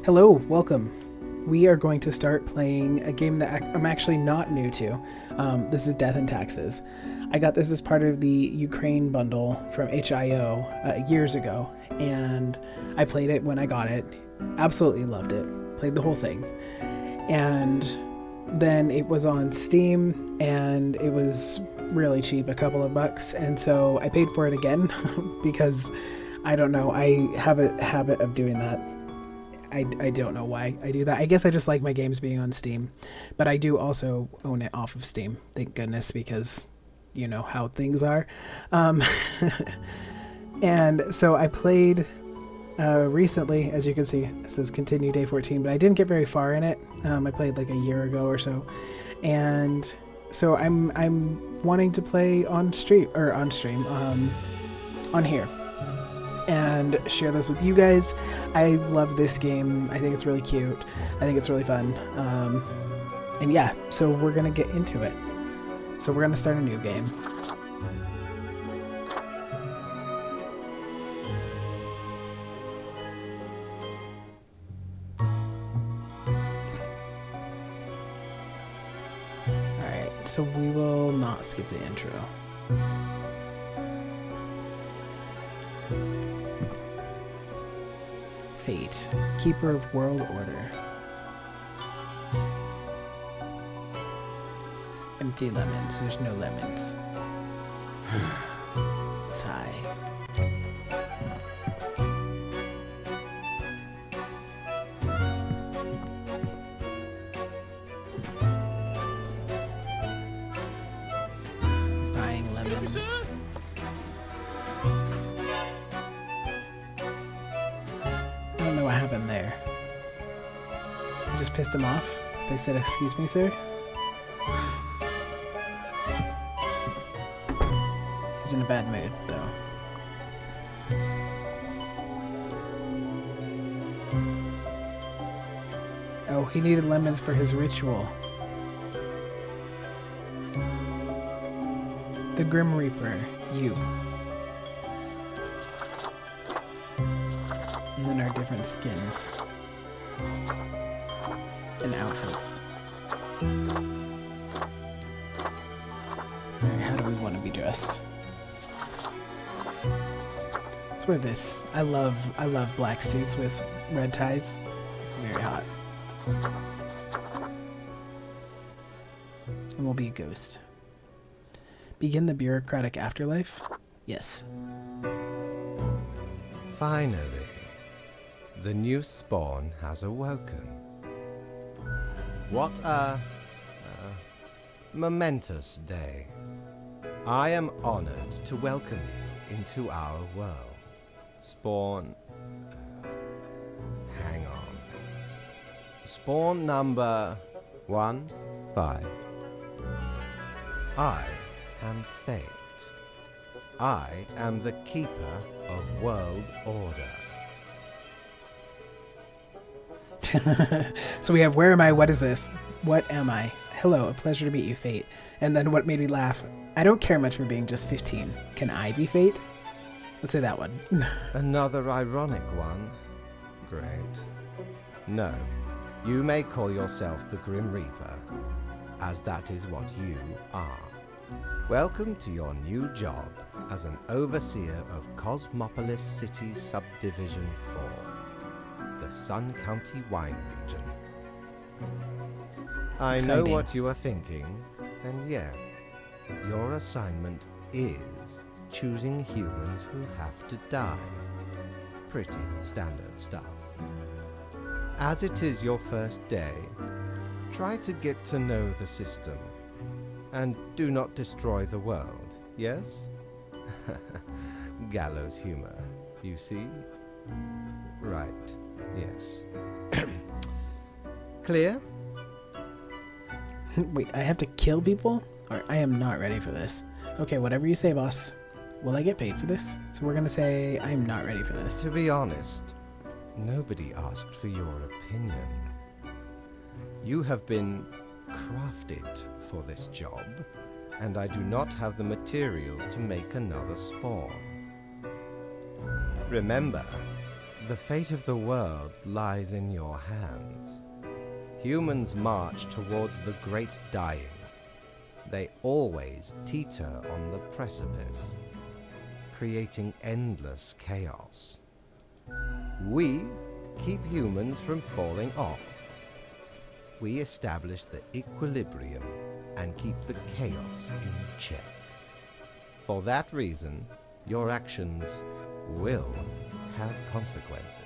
Hello, welcome. We are going to start playing a game that I'm actually not new to. This is Death and Taxes. I got this as part of the Ukraine bundle from HIO years ago, and I played it when I got it. Absolutely loved it. Played the whole thing. And then it was on Steam, and it was really cheap, a couple of bucks, and so I paid for it again because I don't know, I have a habit of doing that. I don't know why I do that. I guess I just like my games being on Steam, but I do also own it off of Steam. Thank goodness, because you know how things are. And so I played recently, as you can see, it says continue day 14, but I didn't get very far in it. I played like a year ago or so, and so I'm wanting to play on here and share this with you guys. I love this game. I think it's really cute. I think it's really fun. And yeah, so we're gonna get into it. So we're gonna start a new game. Alright, so we will not skip the intro. Fate, Keeper of World Order. Empty lemons, there's no lemons. Sigh. Buying lemons. I don't know what happened there. I just pissed him off. They said, "Excuse me, sir." He's in a bad mood, though. Oh, he needed lemons for his ritual. The Grim Reaper, you. And then our different skins and outfits. Alright, how do we want to be dressed? Let's wear this. I love black suits with red ties. Very hot. And we'll be a ghost. Begin the bureaucratic afterlife? Yes. Finally, the new spawn has awoken. What a momentous day. I am honored to welcome you into our world. Spawn... hang on. Spawn number 1-5. I am Fate. I am the keeper of world order. So we have where am I, what is this? What am I? Hello, a pleasure to meet you, Fate. And then what made me laugh? I don't care much for being just 15. Can I be Fate? Let's say that one. Another ironic one. Great. No, you may call yourself the Grim Reaper, as that is what you are. Welcome to your new job as an overseer of Cosmopolis City Subdivision 4, the Sun County wine region. I know what you are thinking, and yes, your assignment is choosing humans who have to die. Pretty standard stuff. As it is your first day, try to get to know the system, and do not destroy the world, yes? Gallows humor, you see? Right, yes. Clear? Wait, I have to kill people? Or I am not ready for this. Okay, whatever you say, boss. Will I get paid for this? So we're gonna say I'm not ready for this. To be honest, nobody asked for your opinion. You have been crafted for this job, and I do not have the materials to make another spawn. Remember, The fate of the world lies in your hands. Humans march towards the great dying. They always teeter on the precipice, creating endless chaos. We keep humans from falling off. We establish the equilibrium and keep the chaos in check. For that reason, your actions will have consequences.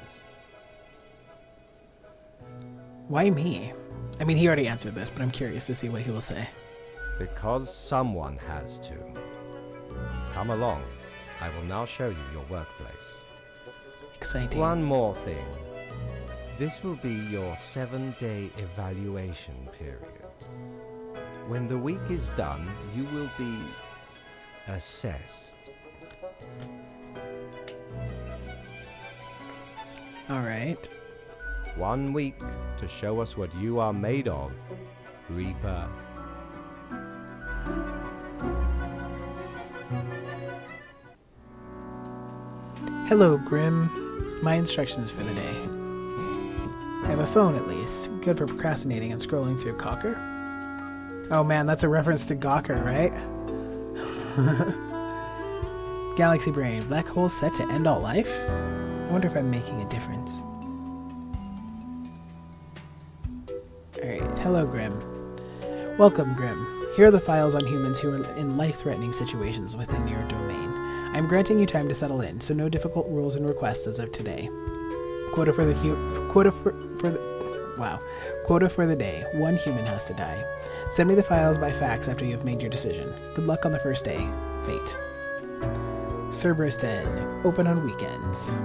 Why me? I mean, he already answered this, but I'm curious to see what he will say. Because someone has to. Come along. I will now show you your workplace. Exciting. One more thing. This will be your 7-day evaluation period. When the week is done, you will be assessed. All right. 1 week to show us what you are made of, Reaper. Hello, Grim. My instructions for the day. I have a phone, at least. Good for procrastinating and scrolling through Gawker. Oh man, that's a reference to Gawker, right? Galaxy Brain. Black holes set to end all life? I wonder if I'm making a difference. Alright, hello, Grim. Welcome, Grim. Here are the files on humans who are in life-threatening situations within your domain. I'm granting you time to settle in, so no difficult rules and requests as of today. Quota for the day. 1 human has to die. Send me the files by fax after you have made your decision. Good luck on the first day. Fate. Cerberus Den. Open on weekends.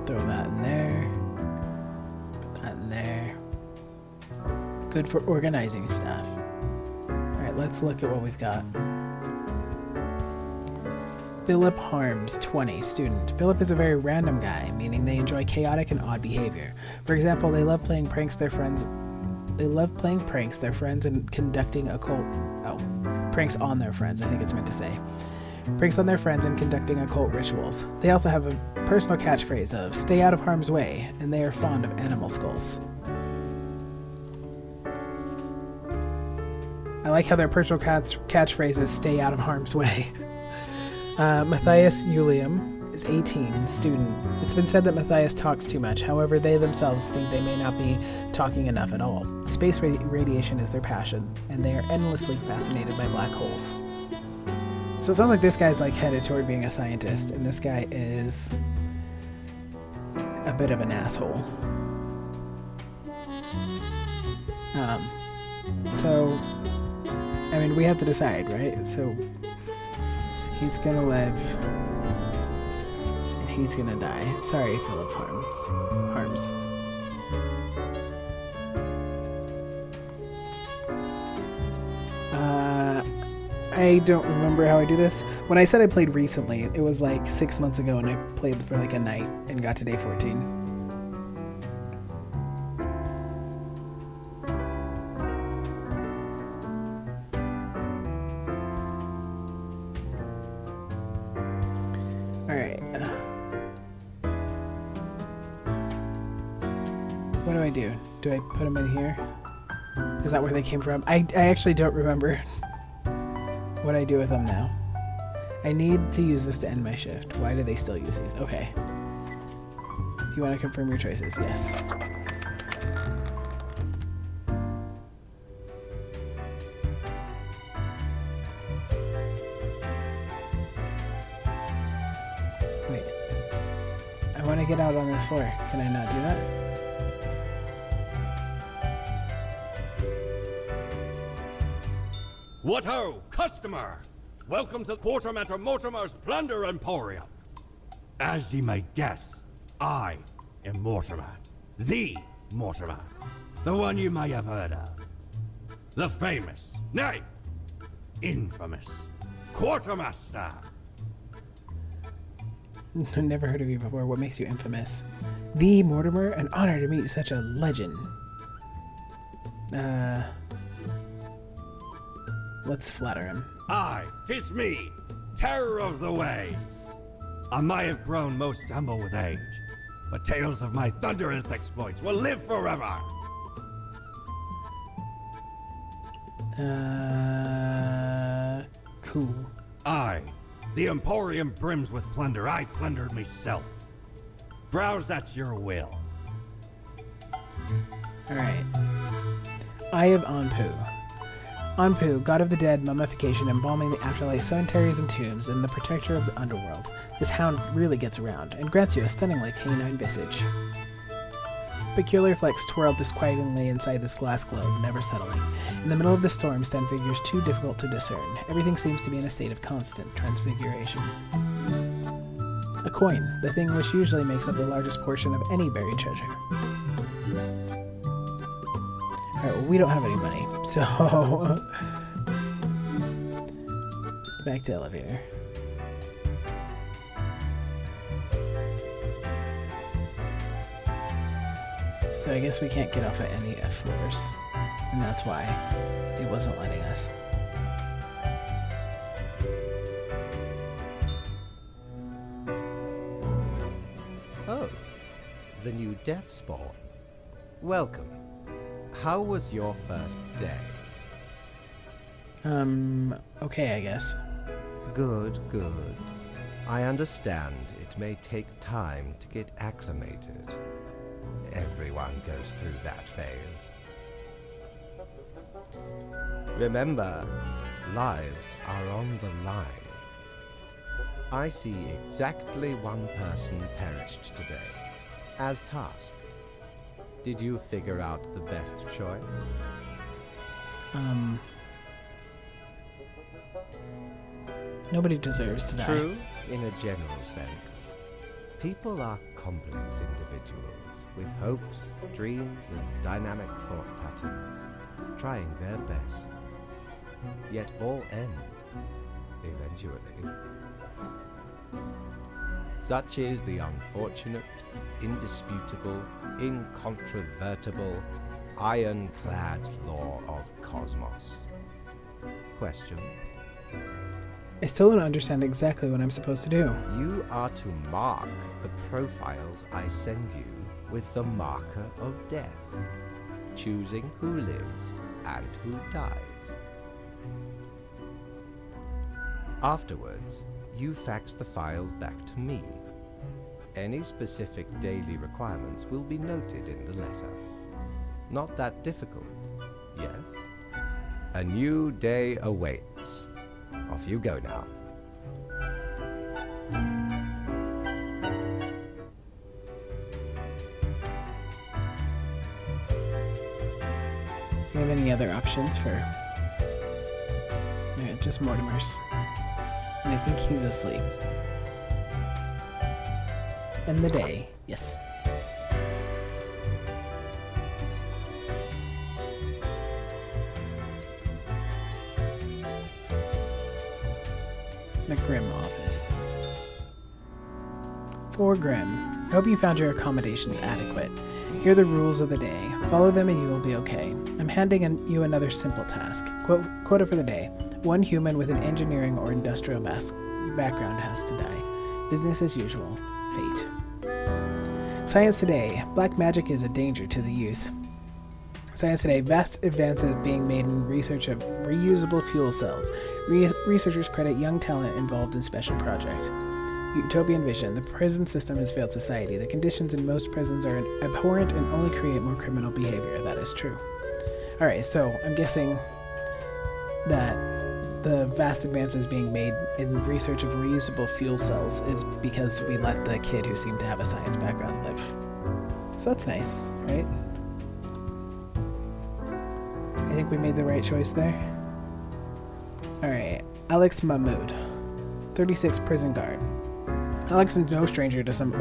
Throw that in there. Put that in there. Good for organizing stuff. Alright, let's look at what we've got. Philip Harms, 20, student. Philip is a very random guy, meaning they enjoy chaotic and odd behavior. For example, they love playing pranks their friends and conducting pranks on their friends, I think it's meant to say. Pranks on their friends and conducting occult rituals. They also have a personal catchphrase of stay out of harm's way, and they are fond of animal skulls. I like how their personal catchphrase is stay out of harm's way. Matthias Julium is 18, student. It's been said that Matthias talks too much, however they themselves think they may not be talking enough at all. Space radiation is their passion, and they are endlessly fascinated by black holes. So it sounds like this guy's like headed toward being a scientist, and this guy is a bit of an asshole. So, I mean, we have to decide, right? So, he's gonna live, and he's gonna die. Sorry, Philip Harms. I don't remember how I do this. When I said I played recently, it was like 6 months ago, and I played for like a night and got to day 14. Alright. What do I do? Do I put them in here? Is that where they came from? I actually don't remember what I do with them now. I need to use this to end my shift. Why do they still use these? Okay. Do you want to confirm your choices? Yes. Wait. I want to get out on this floor. Can I not do that? What ho, customer! Welcome to Quartermaster Mortimer's Plunder Emporium. As ye may guess, I am Mortimer. The Mortimer. The one you may have heard of. The famous, nay, infamous Quartermaster. Never heard of you before. What makes you infamous? The Mortimer? An honor to meet such a legend. Let's flatter him. Aye, 'tis me, terror of the waves. I might have grown most humble with age, but tales of my thunderous exploits will live forever. Cool. I, the Emporium brims with plunder. I plundered myself. Browse at your will. Alright. Eye of Anpu. Anpu, god of the dead, mummification, embalming the afterlife, cemeteries and tombs, and the protector of the underworld. This hound really gets around, and grants you a stunningly canine visage. Peculiar flecks twirl disquietingly inside this glass globe, never settling. In the middle of the storm stand figures too difficult to discern. Everything seems to be in a state of constant transfiguration. A coin, the thing which usually makes up the largest portion of any buried treasure. Alright, well, we don't have any money, so... back to elevator. So I guess we can't get off at any floors, and that's why it wasn't letting us. Oh, the new Death Spawn. Welcome. How was your first day? Okay, I guess. Good, good. I understand it may take time to get acclimated. Everyone goes through that phase. Remember, lives are on the line. I see exactly one person perished today, as tasked. Did you figure out the best choice? Nobody deserves to die. True, in a general sense. People are complex individuals with hopes, dreams, and dynamic thought patterns, trying their best. Yet all end, eventually. Such is the unfortunate, indisputable, incontrovertible, ironclad law of cosmos. Question? I still don't understand exactly what I'm supposed to do. You are to mark the profiles I send you with the marker of death, choosing who lives and who dies. Afterwards, you fax the files back to me. Any specific daily requirements will be noted in the letter. Not that difficult, yes? A new day awaits. Off you go now. Do you have any other options for... Yeah, just Mortimer's. And I think he's asleep. End the day. Yes. The Grim office. For Grim, I hope you found your accommodations adequate. Here are the rules of the day. Follow them and you will be okay. I'm handing you another simple task. Quota for the day. One human with an engineering or industrial background has to die. Business as usual. Fate. Science today. Black magic is a danger to the youth. Science today. Vast advances being made in research of reusable fuel cells. Researchers credit young talent involved in special project. Utopian vision. The prison system has failed society. The conditions in most prisons are abhorrent and only create more criminal behavior. That is true. Alright, so I'm guessing that the vast advances being made in research of reusable fuel cells is because we let the kid who seemed to have a science background live. So that's nice, right? I think we made the right choice there. Alright, Alex Mahmoud, 36 prison guard. Alex is no stranger to some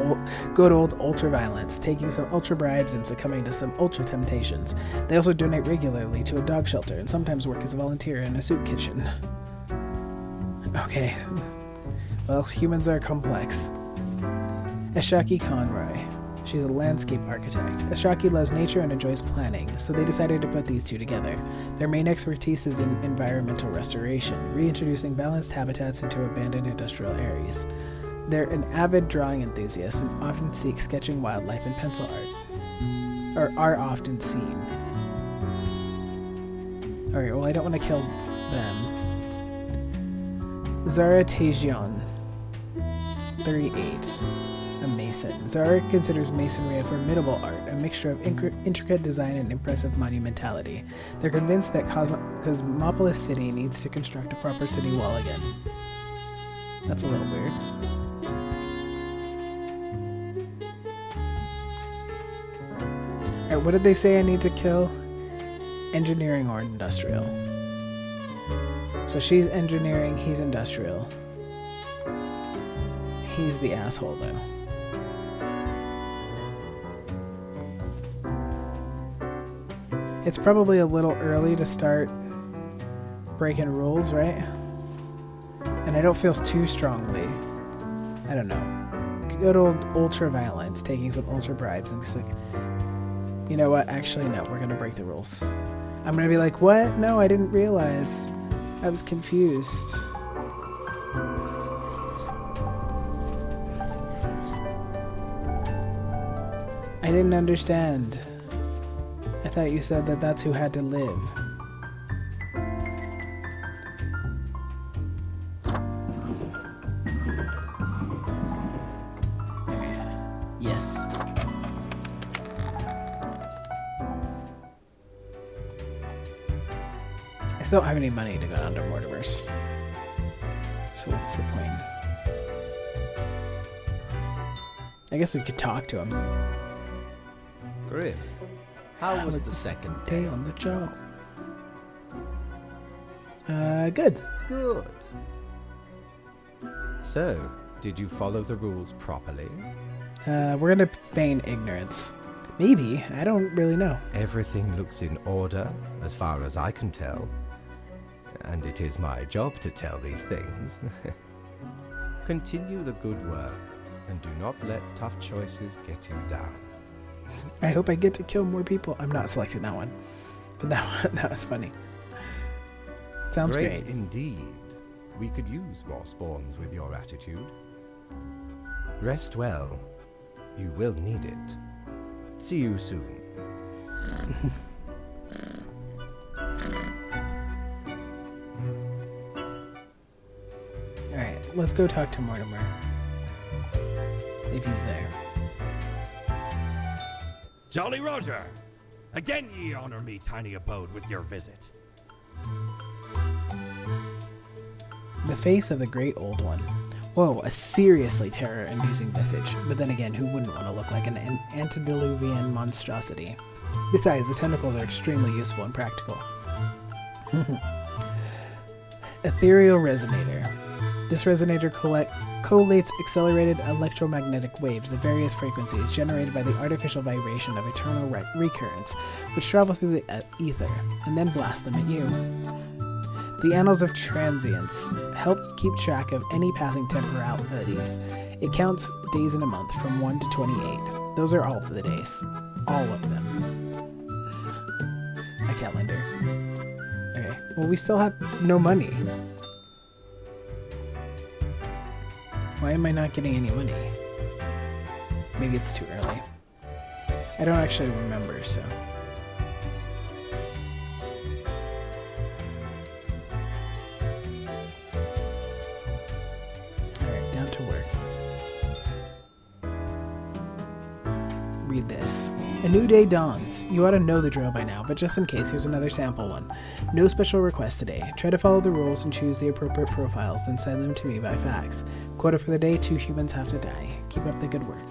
good old ultra-violence, taking some ultra-bribes and succumbing to some ultra-temptations. They also donate regularly to a dog shelter and sometimes work as a volunteer in a soup kitchen. Okay. Well, humans are complex. Eshaki Conroy. She's a landscape architect. Ashaki loves nature and enjoys planning, so they decided to put these two together. Their main expertise is in environmental restoration, reintroducing balanced habitats into abandoned industrial areas. They're an avid drawing enthusiast and often seek sketching wildlife and pencil art, or are often seen. Alright, well, I don't want to kill them. Zara Tajion, 38. A mason. Zara considers masonry a formidable art, a mixture of intricate design and impressive monumentality. They're convinced that Cosmopolis City needs to construct a proper city wall again. That's a little weird. Alright, what did they say I need to kill? Engineering or industrial? So she's engineering, he's industrial. He's the asshole, though. It's probably a little early to start breaking rules, right? And I don't feel too strongly. I don't know. Good old ultra violence, taking some ultra bribes and just like, you know what? Actually, no, we're gonna break the rules. I'm gonna be like, what? No, I didn't realize. I was confused. I didn't understand. I thought you said that that's who had to live. Yes. I still don't have any money to go down to Mortimer's. So what's the point? I guess we could talk to him. Grim, how was the second day on the job? Good. Good. So, did you follow the rules properly? We're gonna feign ignorance. Maybe. I don't really know. Everything looks in order, as far as I can tell. And it is my job to tell these things. Continue the good work, and do not let tough choices get you down. I hope I get to kill more people. I'm not selecting that one. But that was funny. Sounds great. Indeed. We could use more spawns with your attitude. Rest well. You will need it. See you soon. Alright, let's go talk to Mortimer. If he's there. Jolly Roger! Again ye honor me tiny abode with your visit. The face of the great old one. Whoa, a seriously terror-inducing visage. But then again, who wouldn't want to look like an antediluvian monstrosity? Besides, the tentacles are extremely useful and practical. Ethereal Resonator. This resonator collates accelerated electromagnetic waves of various frequencies generated by the artificial vibration of eternal recurrence, which travel through the ether, and then blast them at you. The Annals of Transience help keep track of any passing temporalities. It counts days in a month from 1 to 28. Those are all for the days. All of them. A calendar. Okay, well, we still have no money. Why am I not getting any money? Maybe it's too early. I don't actually remember, so... Alright, down to work. Read this. A new day dawns. You ought to know the drill by now, but just in case, here's another sample one. No special requests today. Try to follow the rules and choose the appropriate profiles, then send them to me by fax. Quota for the day, 2 humans have to die. Keep up the good work.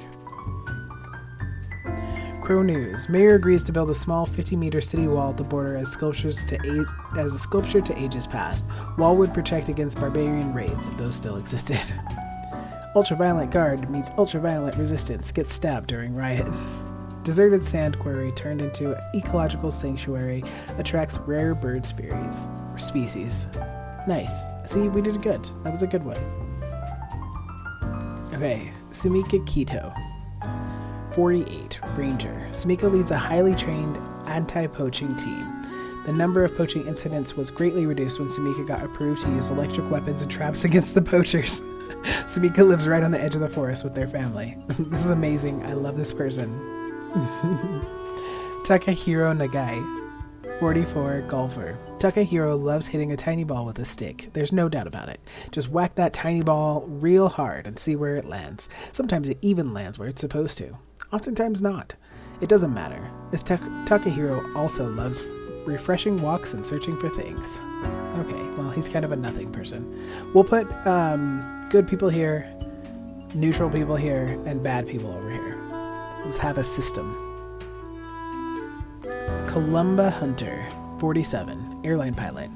Crow News. Mayor agrees to build a small 50-meter city wall at the border as a sculpture to ages past. Wall would protect against barbarian raids, if those still existed. Ultraviolent guard meets ultraviolent resistance, gets stabbed during riot. Deserted sand quarry turned into ecological sanctuary, attracts rare bird species. Nice. See, we did good. That was a good one. Okay, Sumika Keto. 48, Ranger. Sumika leads a highly trained anti-poaching team. The number of poaching incidents was greatly reduced when Sumika got approved to use electric weapons and traps against the poachers. Sumika lives right on the edge of the forest with their family. This is amazing. I love this person. Takahiro Nagai, 44, golfer. Takahiro loves hitting a tiny ball with a stick. There's no doubt about it. Just whack that tiny ball real hard and see where it lands. Sometimes it even lands where it's supposed to. Oftentimes not. It doesn't matter, as Takahiro also loves refreshing walks and searching for things. Okay, well, he's kind of a nothing person. We'll put good people here, neutral people here, and bad people over here. Let's have a system. Columba Hunter, 47, airline pilot.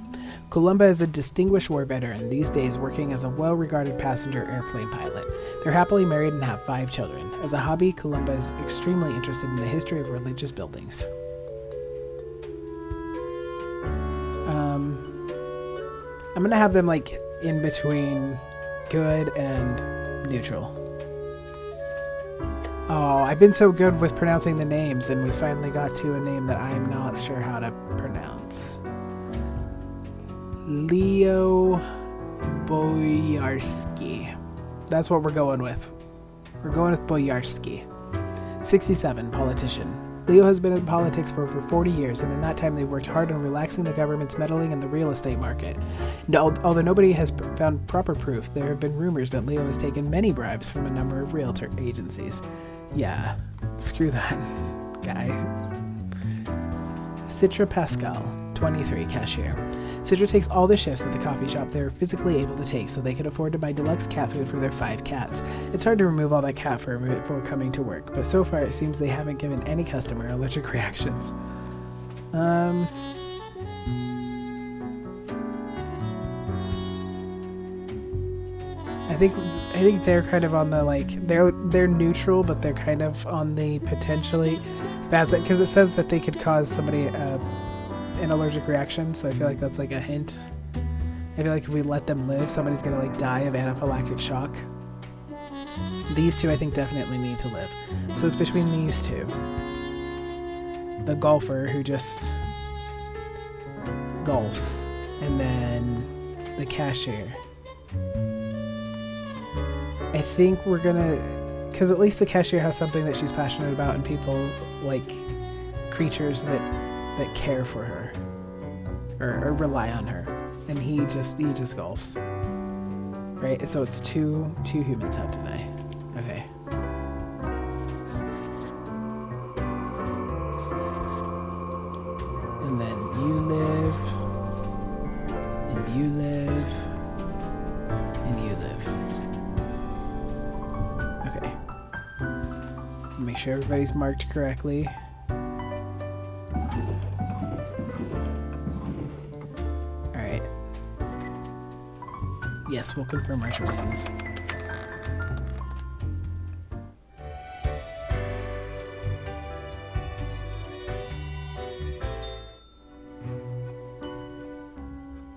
Columba is a distinguished war veteran, these days working as a well-regarded passenger airplane pilot. They're happily married and have 5 children. As a hobby, Columba is extremely interested in the history of religious buildings. I'm gonna have them like in between good and neutral. Oh, I've been so good with pronouncing the names, and we finally got to a name that I'm not sure how to pronounce. Leo Boyarsky. That's what we're going with. We're going with Boyarsky. 67, politician. Leo has been in politics for over 40 years, and in that time they worked hard on relaxing the government's meddling in the real estate market. Although nobody has found proper proof, there have been rumors that Leo has taken many bribes from a number of realtor agencies. Yeah, screw that guy. Citra Pascal, 23, cashier. Citra takes all the shifts at the coffee shop they're physically able to take so they can afford to buy deluxe cat food for their 5 cats. It's hard to remove all that cat fur before coming to work, but so far it seems they haven't given any customer allergic reactions. I think they're kind of on the like they're neutral, but they're kind of on the potentially bad side because it says that they could cause somebody an allergic reaction, so I feel like that's like a hint. I feel like if we let them live, somebody's gonna like die of anaphylactic shock. These two I think definitely need to live. So it's between these two. The golfer who just golfs, and then the cashier. I think we're gonna, because at least the cashier has something that she's passionate about, and people like creatures that care for her or rely on her, and he just golfs, right? So it's two humans out today. Okay. And then you live, and you live, and you live. Okay. Make sure everybody's marked correctly. Alright. Yes, we'll confirm our choices.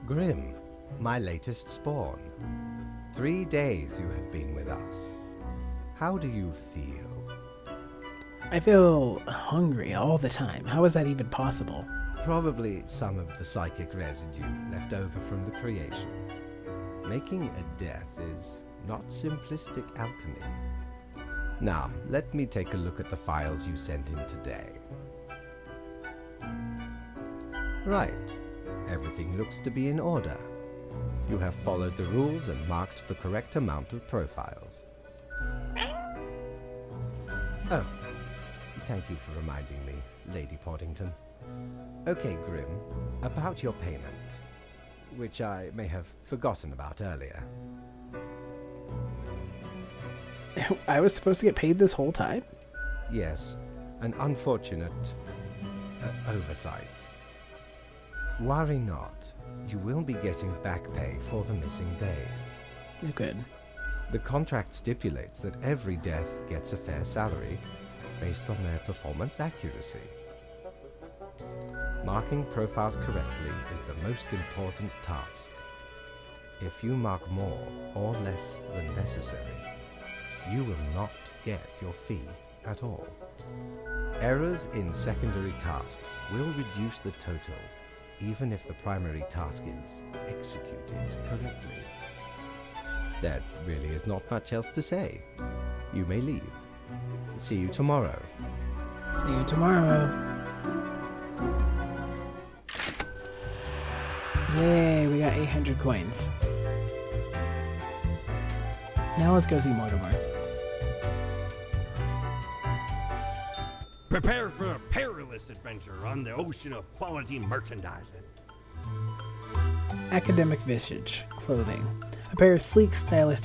Grim, my latest spawn. 3 days you have been with us. How do you feel? I feel hungry all the time. How is that even possible? Probably some of the psychic residue left over from the creation. Making a death is not simplistic alchemy. Now, let me take a look at the files you sent in today. Right. Everything looks to be in order. You have followed the rules and marked the correct amount of profiles. Oh, thank you for reminding me, Lady Poddington. Okay, Grim, about your payment, which I may have forgotten about earlier. I was supposed to get paid this whole time? Yes, an unfortunate oversight. Worry not, you will be getting back pay for the missing days. Oh, good. The contract stipulates that every death gets a fair salary based on their performance accuracy. Marking profiles correctly is the most important task. If you mark more or less than necessary, you will not get your fee at all. Errors in secondary tasks will reduce the total, even if the primary task is executed correctly. There really is not much else to say. You may leave. See you tomorrow. See you tomorrow. Yay, we got 800 coins. Now let's go see Mortimer. Prepare for a perilous adventure on the ocean of quality merchandising. Academic visage, clothing. A pair of sleek, stylish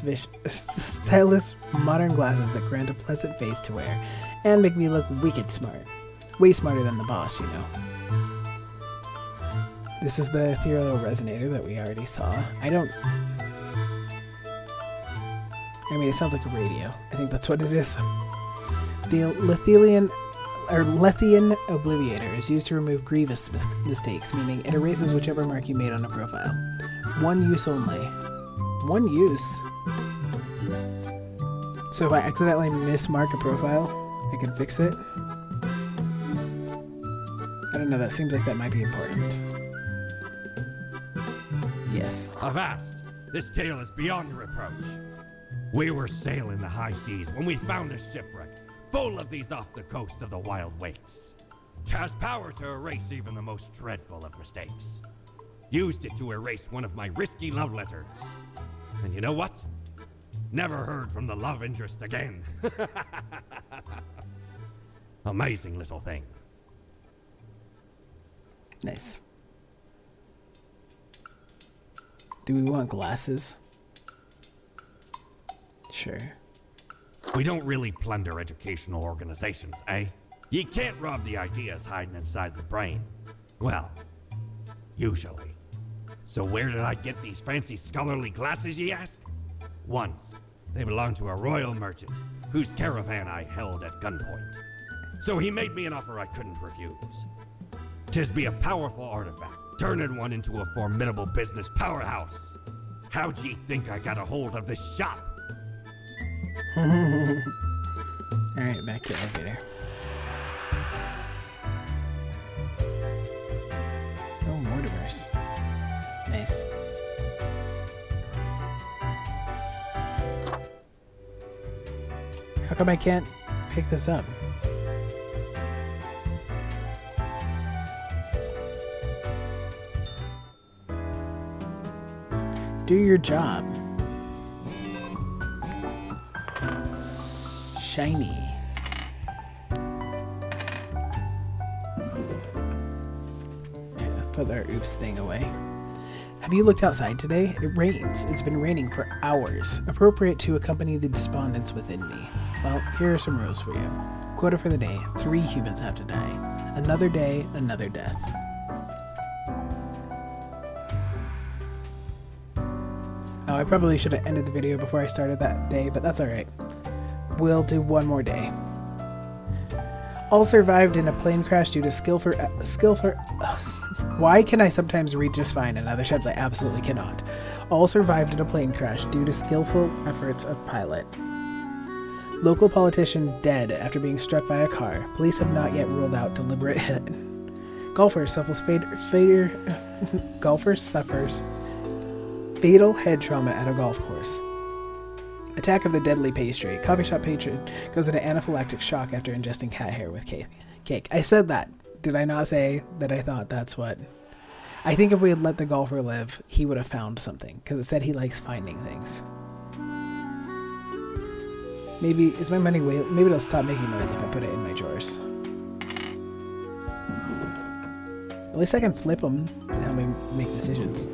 modern glasses that grant a pleasant face to wear and make me look wicked smart. Way smarter than the boss, you know. This is the ethereal resonator that we already saw. I mean, it sounds like a radio. I think that's what it is. The Lethian Obliviator is used to remove grievous mistakes, meaning it erases whichever mark you made on a profile. One use only. One use? So if I accidentally mismark a profile, I can fix it? I don't know, that seems like that might be important. Yes. Avast! This tale is beyond reproach. We were sailing the high seas when we found a shipwreck full of these off the coast of the wild wakes. It has power to erase even the most dreadful of mistakes. Used it to erase one of my risky love letters. And you know what? Never heard from the love interest again. Amazing little thing. Nice. Do we want glasses? Sure. We don't really plunder educational organizations, eh? You can't rob the ideas hiding inside the brain. Well, usually. So where did I get these fancy scholarly glasses, ye ask? Once, they belonged to a royal merchant, whose caravan I held at gunpoint. So he made me an offer I couldn't refuse. 'Tis be a powerful artifact, turning one into a formidable business powerhouse. How'd ye think I got a hold of this shop? Alright, back to elevator. Oh, Mortimer's. Nice. How come I can't pick this up? Do your job. Shiny. Let's put our oops thing away. Have you looked outside today? It rains. It's been raining for hours. Appropriate to accompany the despondence within me. Well, here are some rules for you. Quota for the day. 3 humans have to die. Another day, another death. Oh, I probably should have ended the video before I started that day, but that's alright. We'll do one more day. All survived in a plane crash due to skillful. Why can I sometimes read just fine and other times I absolutely cannot? All survived in a plane crash due to skillful efforts of pilot. Local politician dead after being struck by a car. Police have not yet ruled out deliberate hit. Golfer suffers fatal head trauma at a golf course. Attack of the deadly pastry. Coffee shop patron goes into anaphylactic shock after ingesting cat hair with cake. I said that. Did I not say that I thought that's what? I think if we had let the golfer live, he would have found something, because it said he likes finding things. Maybe, is my money way? Maybe it'll stop making noise if I put it in my drawers. At least I can flip them and help me make decisions.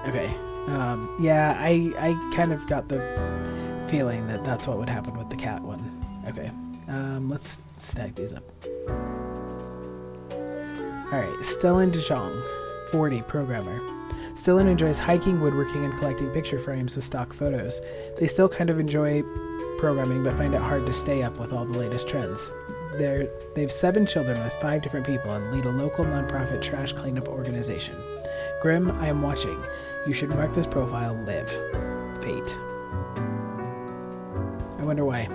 Okay. Yeah, I kind of got the feeling that that's what would happen with the cat one. Okay. Let's stack these up. Alright, Stellan DeJong, 40, programmer. Stellan enjoys hiking, woodworking, and collecting picture frames of stock photos. They still kind of enjoy programming, but find it hard to stay up with all the latest trends. They have 7 children with 5 different people and lead a local nonprofit trash cleanup organization. Grim, I am watching. You should mark this profile live. Fate. I wonder why.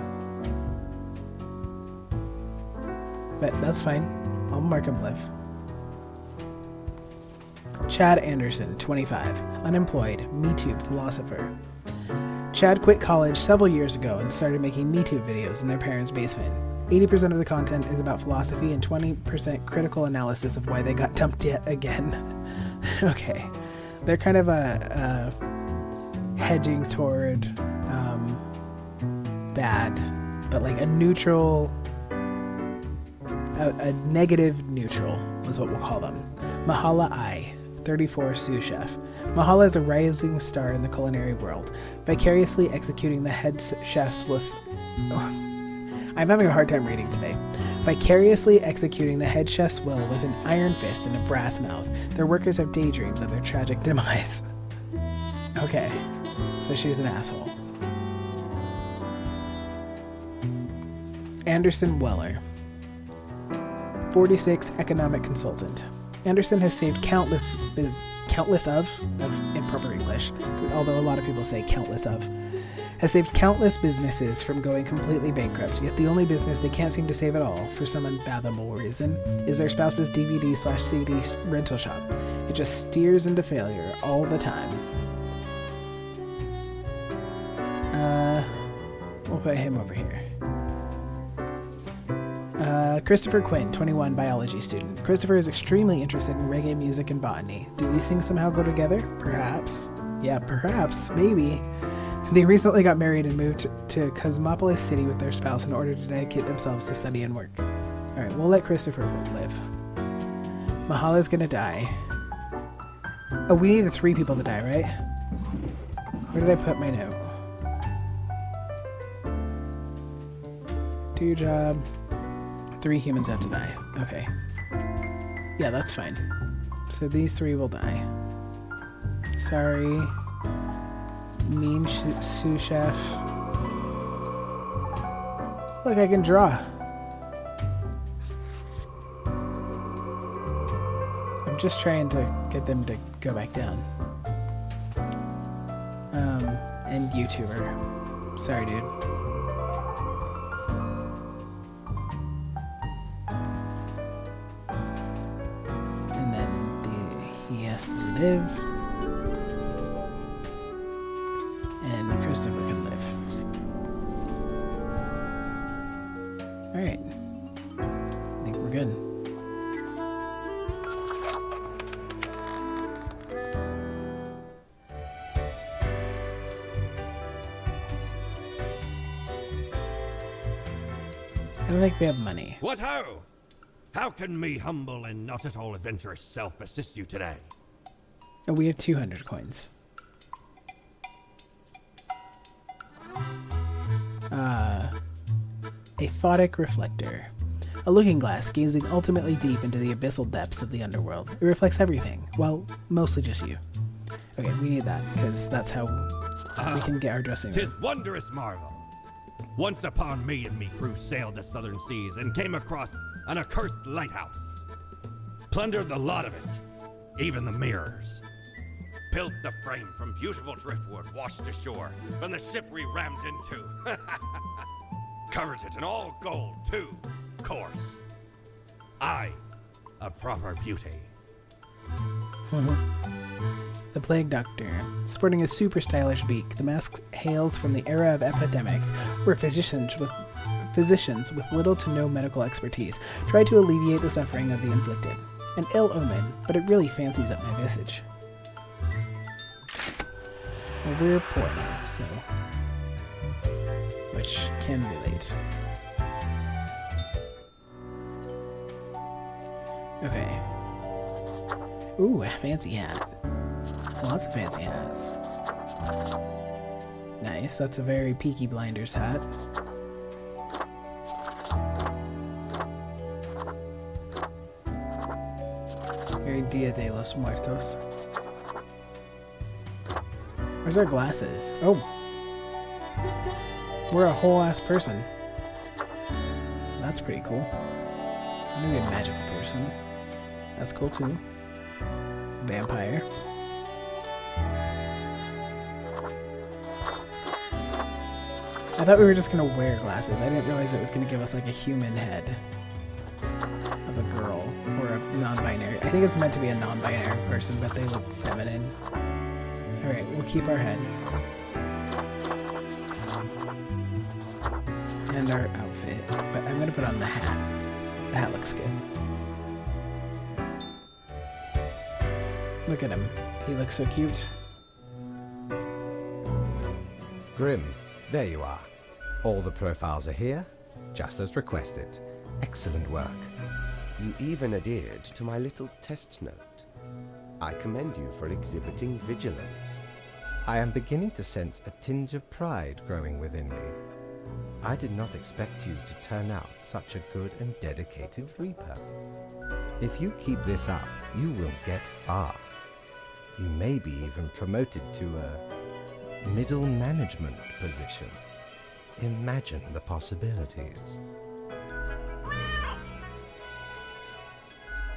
but that's fine. I'll mark him live. Chad Anderson, 25, unemployed, MeTube philosopher. Chad quit college several years ago and started making MeTube videos in their parents' basement. 80% of the content is about philosophy and 20% critical analysis of why they got dumped yet again. Okay. They're kind of a hedging toward bad, but like a neutral, a negative neutral was what we'll call them. Mahala I, 34 sous chef. Mahala is a rising star in the culinary world, vicariously executing the head chef's with... I'm having a hard time reading today. Vicariously executing the head chef's will with an iron fist and a brass mouth. Their workers have daydreams of their tragic demise. Okay, so she's an asshole. Anderson Weller, 46, economic consultant. Anderson has saved countless of, that's improper English, although a lot of people say countless of, has saved countless businesses from going completely bankrupt, yet the only business they can't seem to save at all, for some unfathomable reason, is their spouse's DVD/CD rental shop. It just steers into failure all the time. We'll put him over here. Christopher Quinn, 21, biology student. Christopher is extremely interested in reggae music and botany. Do these things somehow go together? Perhaps. Yeah, perhaps. Maybe. They recently got married and moved to Cosmopolis City with their spouse in order to dedicate themselves to study and work. Alright, we'll let Christopher live. Mahala's gonna die. Oh, we needed 3 people to die, right? Where did I put my note? Do your job. 3 humans have to die. Okay. Yeah, that's fine. So these 3 will die. Sorry. Mean sous chef. Look, I can draw. I'm just trying to get them to go back down. And YouTuber. Sorry, dude. He has to live, and Christopher can live. Alright. I think we're good. I don't think we have money. What ho! How can me humble and not at all adventurous self assist you today? Oh, we have 200 coins. A photic reflector. A looking glass gazing ultimately deep into the abyssal depths of the underworld. It reflects everything. Well, mostly just you. Okay, we need that, because that's how we can get our dressing room. 'Tis wondrous marvel. Once upon me and me crew sailed the southern seas and came across an accursed lighthouse. Plundered the lot of it, even the mirrors. Built the frame from beautiful driftwood washed ashore from the ship we rammed into. Covered it in all gold, too, course. I, a proper beauty. The Plague Doctor. Sporting a super stylish beak, the mask hails from the era of epidemics, where physicians with little to no medical expertise try to alleviate the suffering of the inflicted. An ill omen, but it really fancies up my visage. Well, we're poor now, so... which can relate. Okay. Ooh, a fancy hat. Lots of fancy hats. Nice, that's a very Peaky Blinders hat. Very Dia de los Muertos. Where's our glasses? Oh! We're a whole ass person. That's pretty cool. Maybe a magical person. That's cool too. Vampire. I thought we were just gonna wear glasses. I didn't realize it was gonna give us like a human head. non-binary. I think it's meant to be a non-binary person, but they look feminine. Alright, we'll keep our head. And our outfit. But I'm gonna put on the hat. The hat looks good. Look at him. He looks so cute. Grim, there you are. All the profiles are here, just as requested. Excellent work. You even adhered to my little test note. I commend you for exhibiting vigilance. I am beginning to sense a tinge of pride growing within me. I did not expect you to turn out such a good and dedicated Reaper. If you keep this up, you will get far. You may be even promoted to a middle management position. Imagine the possibilities.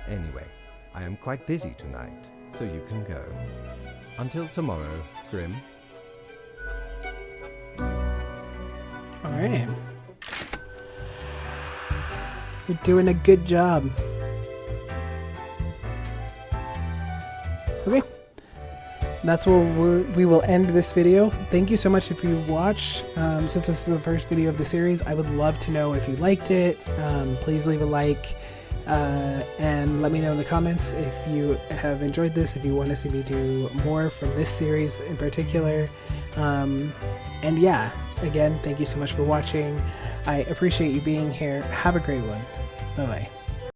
Anyway, I am quite busy tonight, so you can go. Until tomorrow, Grim. Alright. You're doing a good job. Okay. That's where we will end this video. Thank you so much if you watched. Since this is the first video of the series, I would love to know if you liked it. Please leave a like and let me know in the comments if you have enjoyed this, if you want to see me do more from this series in particular. And yeah, again, thank you so much for watching. I appreciate you being here. Have a great one. Bye-bye.